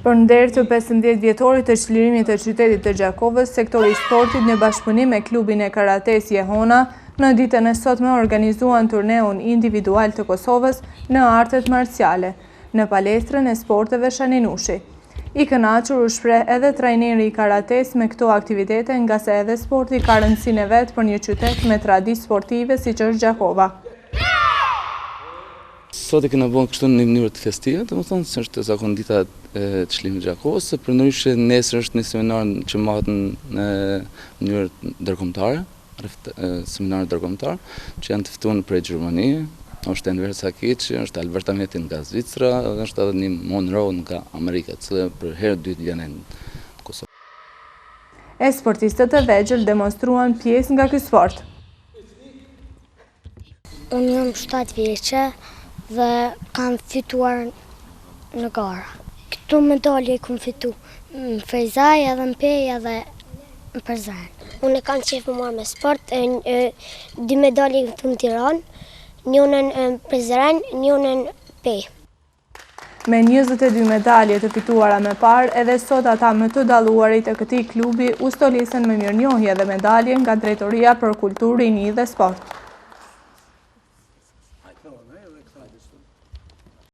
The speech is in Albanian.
Për nder të 15 vjetorit të çlirimit të qytetit të Gjakovës, sektori i sportit në bashkëpunim me klubin e karates Jehona, në ditën e sotme organizuan turneun individual të Kosovës në artet marciale, në palestrën e sporteve Shaninushi. I kënaqur u shpreh edhe trajneri i karates me këto aktivitete, nga se edhe sporti ka rëndësinë e vet për një qytet me traditë sportive siç është Gjakova. Sot e kena bën kështu në një mënyrë të festive, domethënë se është zakondita e çlimit të Gjakovës, përndryshe nesër është një seminar që mahet në mënyrë ndërkombëtare, seminar ndërkombëtar, që janë të ftuar prej Gjermanisë, është Enver Sakic, është Alberta Meti nga Zvicra, dhe është edhe një Monroe nga Amerika, që për herë dytë vjen në Kosovë. E sportistët e vegjël demonstruan pjesë nga ky sport. Unë jam 7 vjeçë dhe kam fituar në gara. Këto medalje kam fitu në Frejzaj, edhe në Pej, edhe në Përzan. Unë kam qef më marrë me sport, 2 medalje këtu në Tiranë, njënën në Përzan, njënën në Pej. Me 22 medalje të fituara me parë, edhe sot ata më të dalluarit e këtij klubi u stolisen me mirënjohje dhe medalje nga Drejtoria për Kulturë, Rini dhe Sport.